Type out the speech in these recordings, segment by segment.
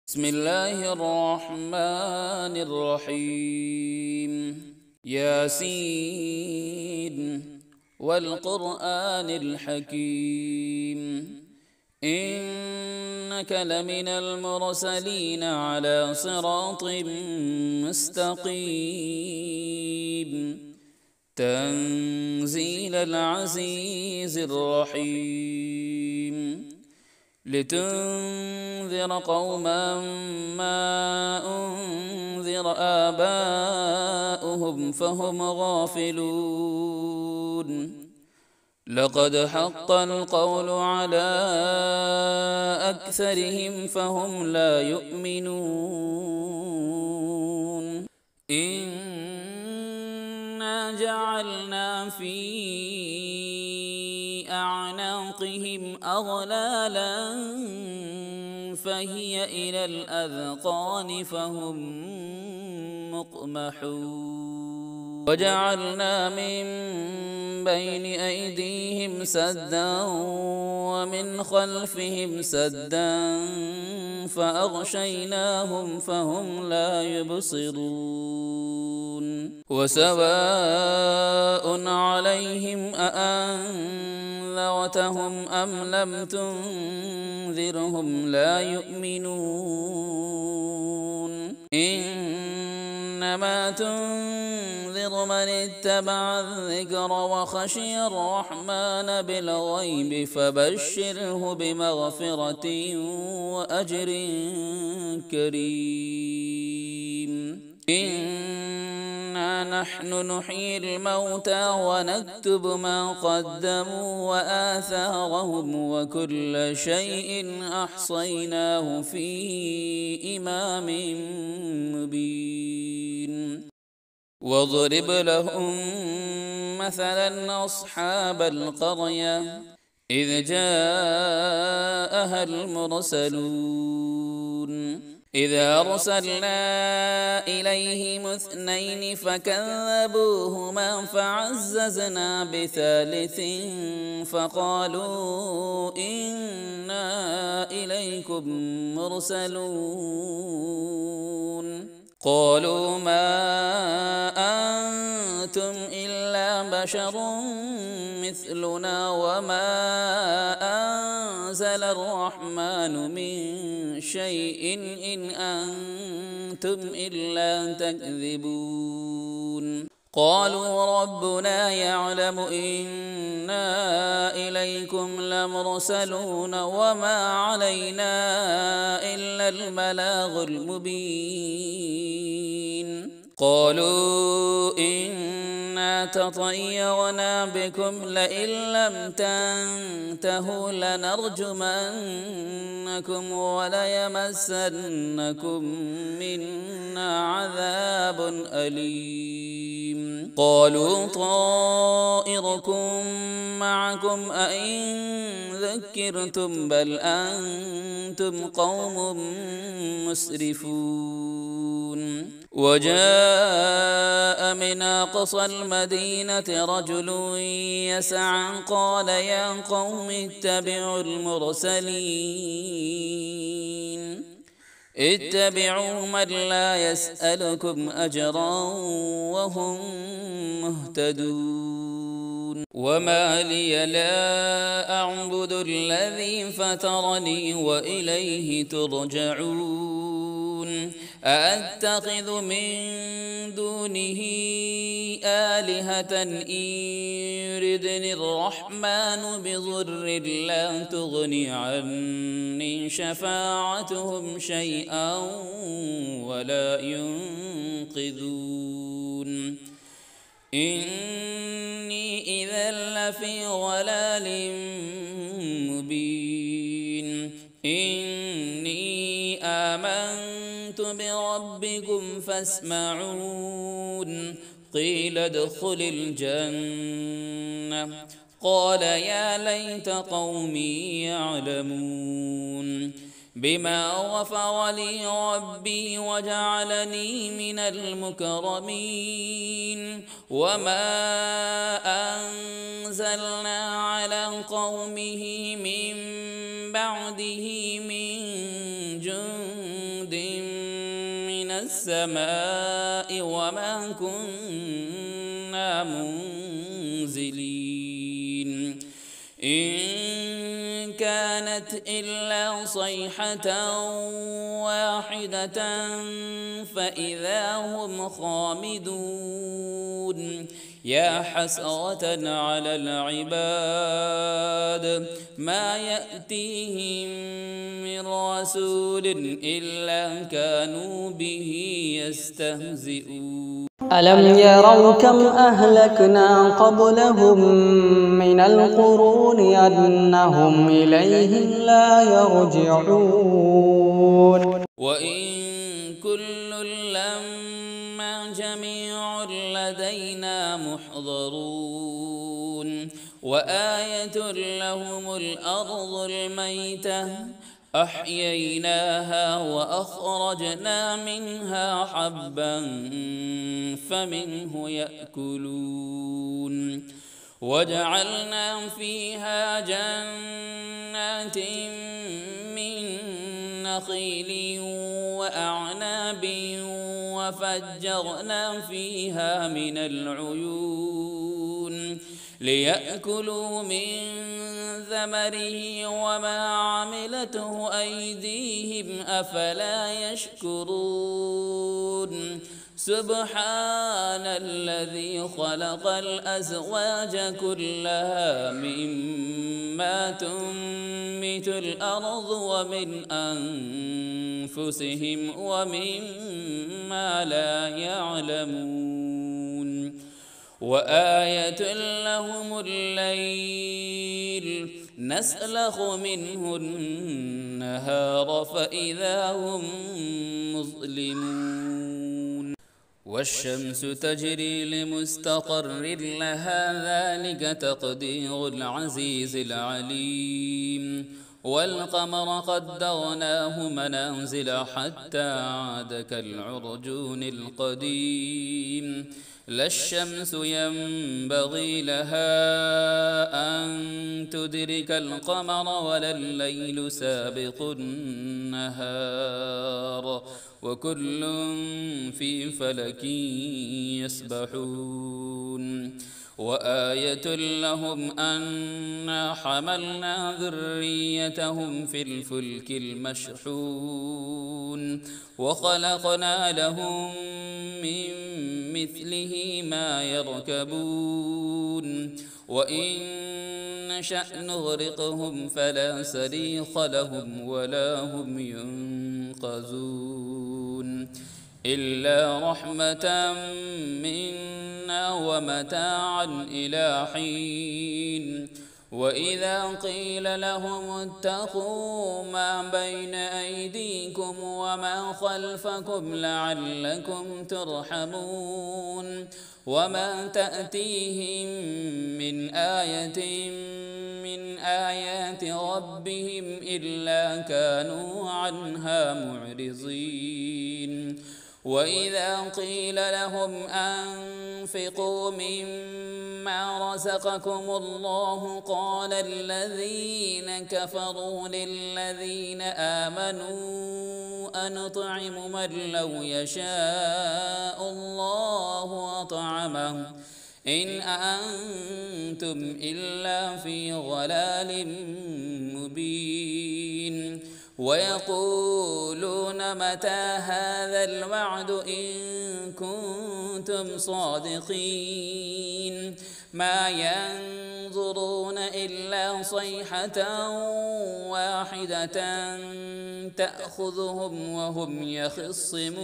بسم الله الرحمن الرحيم ياسين والقرآن الحكيم إنك لمن المرسلين على صراط مستقيم تنزيل العزيز الرحيم لتنذر قوما ما أنذر آباؤهم فهم غافلون لقد حق القول على أكثرهم فهم لا يؤمنون إنا جعلنا في أعناقهم أغلالا فهي إلى الأذقان فهم مقمحون وجعلنا من بين أيديهم سدا ومن خلفهم سدا فأغشيناهم فهم لا يبصرون وسواء عليهم أأنذرتهم أم لم تنذرهم لا يؤمنون إنما تنذر من اتبع الذكر وخشي الرحمن بالغيب فبشره بمغفرة وأجر كريم إنا نحن نحيي الموتى ونكتب ما قدموا وآثارهم وكل شيء أحصيناه في إمام مبين واضرب لهم مثلا أصحاب القرية إذ جاءها المرسلون إذ أرسلنا إليهم اثنين فكذبوهما فعززنا بثالث فقالوا إنا إليكم مرسلون قالوا ما أنتم إلا بشر مثلنا وما أنزل الرحمن من شيء إن أنتم إلا تكذبون قالوا ربنا يعلم إنا إليكم لمرسلون وما علينا إلا البلاغ المبين قالوا إنا تطيرنا بكم لئن لم تنتهوا لنرجمنكم وليمسنكم منا عذاب أليم قالوا طائركم معكم أئن ذكرتم بل أنتم قوم مسرفون وجاء من أقصى المدينة رجل يسعى قال يا قوم اتبعوا المرسلين اتبعوا من لا يسألكم أجرا وهم مهتدون وما لي لا أعبد الذي فطرني وإليه ترجعون أأتخذ من دونه آلهة إن يردني الرحمن بضر لا تغني عني شفاعتهم شيئا ولا ينقذون إني إذا لفي ضلال مبين إني آمنت بربكم فاسمعون قيل ادخل الجنة قال يا ليت قومي يعلمون بما غفر لي ربي وجعلني من المكرمين وما أنزلنا على قومه من بعده من جند جند من السماء وما كنا منزلين إن كانت إلا صيحة واحدة فإذا هم خامدون يا حسرة على العباد ما يأتيهم من رسول إلا كانوا به يستهزئون ألم يروا كم أهلكنا قبلهم من القرون أنهم إليهم لا يرجعون وإن كل لما جميع لدينا محضرون وآية لهم الأرض الميتة أحييناها وأخرجنا منها حبا فمنه يأكلون وجعلنا فيها جنات من نخيل وأعناب وفجرنا فيها من العيون ليأكلوا من ثمره وما عملته أيديهم أفلا يشكرون سبحان الذي خلق الأزواج كلها مما تنبت الأرض ومن أنفسهم ومما لا يعلمون وآية لهم الليل نسلخ منه النهار فإذا هم مظلمون والشمس تجري لمستقر لها ذلك تقدير العزيز العليم والقمر قدرناه منازل حتى عاد كالعرجون القديم لا الشمس ينبغي لها أن تدرك القمر ولا الليل سابق النهار وكل في فلك يسبحون وآية لهم أنا حملنا ذريتهم في الفلك المشحون وخلقنا لهم من مثله ما يركبون وإن نشأ نغرقهم فلا صريخ لهم ولا هم ينقذون إلا رحمة منا ومتاعا إلى حين وإذا قيل لهم اتقوا ما بين أيديكم وما خلفكم لعلكم ترحمون وما تأتيهم من آية من آيات ربهم إلا كانوا عنها معرضين وإذا قيل لهم أنفقوا مما رزقكم الله قال الذين كفروا للذين آمنوا أنطعم من لو يشاء الله أطعمه إن أنتم إلا في ضلال مبين ويقولون متى هذا الوعد إن كنتم صادقين ما ينظرون إلا صيحة واحدة تأخذهم وهم يخصمون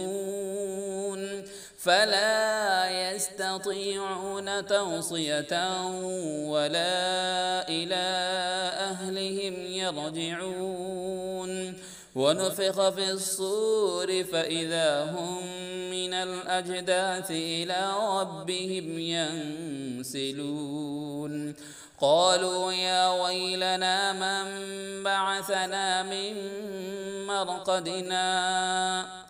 فلا يستطيعون توصية ولا إلى أهلهم يرجعون ونفخ في الصور فإذا هم من الأجداث إلى ربهم ينسلون قالوا يا ويلنا من بعثنا من مرقدنا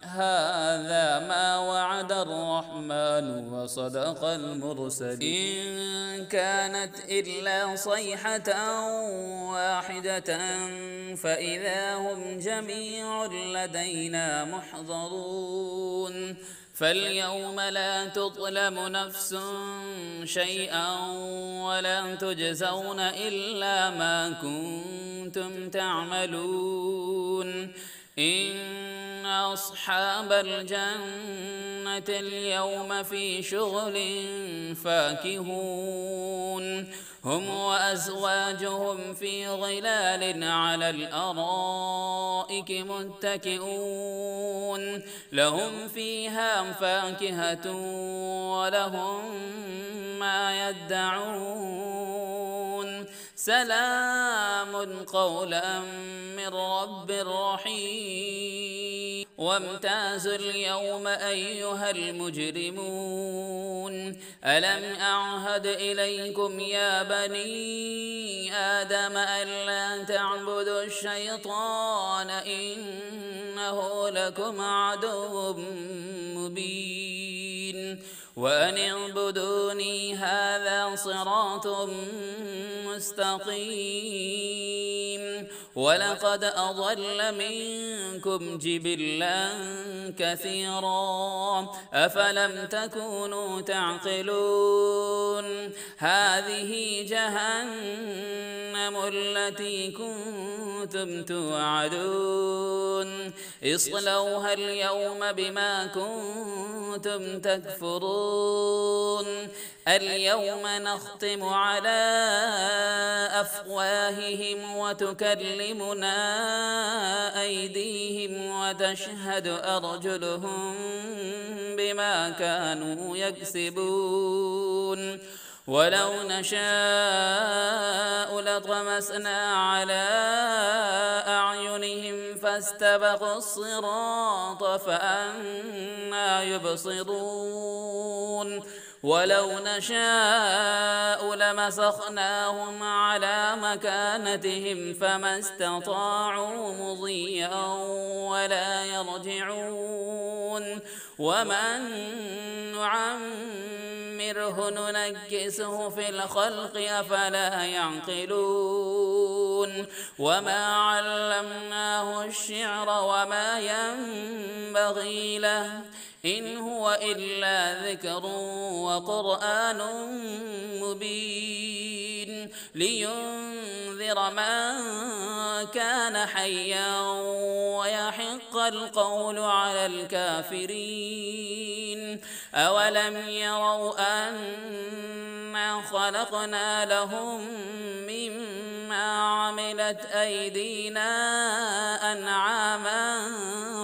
هذا ما وعد الرحمن وصدق المرسلين إن كانت إلا صيحة واحدة فإذا هم جميع لدينا محضرون فاليوم لا تظلم نفس شيئا ولا تجزون إلا ما كنتم تعملون إن أصحاب الجنة اليوم في شغل فاكهون هم وأزواجهم في ظلال على الأرائك متكئون لهم فيها فاكهة ولهم ما يدعون سلام قولا من رب رحيم وامتازوا اليوم أيها المجرمون ألم أعهد إليكم يا بني آدم ألا تعبدوا الشيطان إنه لكم عدو مبين وأن اعبدوني هذا صراط مستقيم ولقد أضل منكم جبلا كثيرا أفلم تكونوا تعقلون هذه جهنم التي كنتم توعدون اصلوها اليوم بما كنتم تكفرون اليوم نختم على أفواههم وتكلمنا أيديهم وتشهد أرجلهم بما كانوا يكسبون ولو نشاء لطمسنا على أعينهم فاستبقوا الصراط فأنى يبصرون ولو نشاء لمسخناهم على مكانتهم فما استطاعوا مضيا ولا يرجعون ومن نعمره ننكسه في الخلق أفلا يعقلون وما علمناه الشعر وما ينبغي له إن هو إلا ذكر وقرآن مبين لينذر من كان حيا ويحق القول على الكافرين أولم يروا أنا خلقنا لهم مما عملت أيدينا أنعاما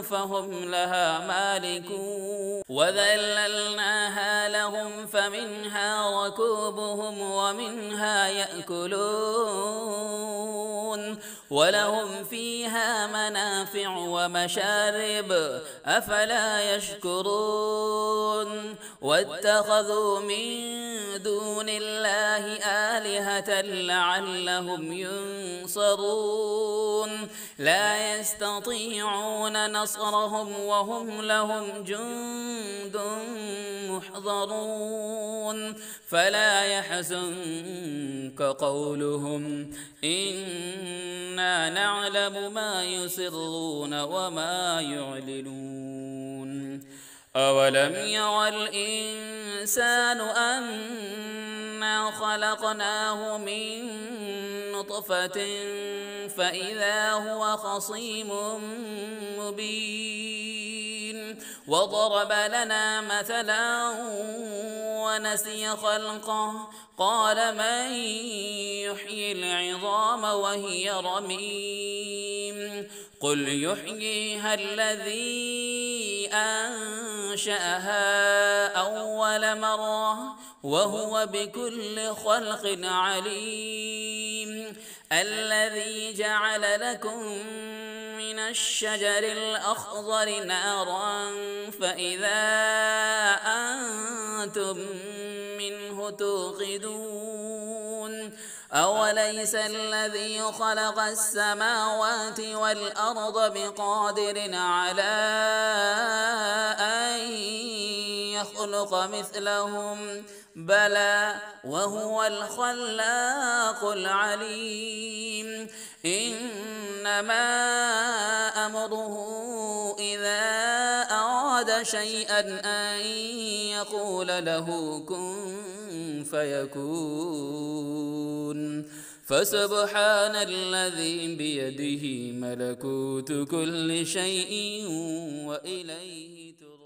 فهم لها مالكون وذللناها لهم فمنها ركوبهم ومنها يأكلون ولهم فيها منافع ومشارب أفلا يشكرون واتخذوا من دون الله آلهة لعلهم ينصرون لا يستطيعون نصرهم وهم لهم جند محضرون فلا يحزنك قولهم إنا نعلم ما يسرون وما يعلنون أولم ير الإنسان أنا خلقناه من نطفة فإذا هو خصيم مبين وضرب لنا مثلا ونسي خلقه قال من يحيي العظام وهي رميم قل يحييها الذي أنشأها أول مرة وهو بكل خلق عليم الذي جعل لكم من الشجر الأخضر نارا فإذا أنتم منه توقدون أوليس الذي خلق السماوات والأرض بقادر على أن يخلق مثلهم بلى وهو الخلاق العليم إنما أمره إذا أراد شيئا أن يقول له كن فيكون فسبحان الذي بيده ملكوت كل شيء وإليه ترجعون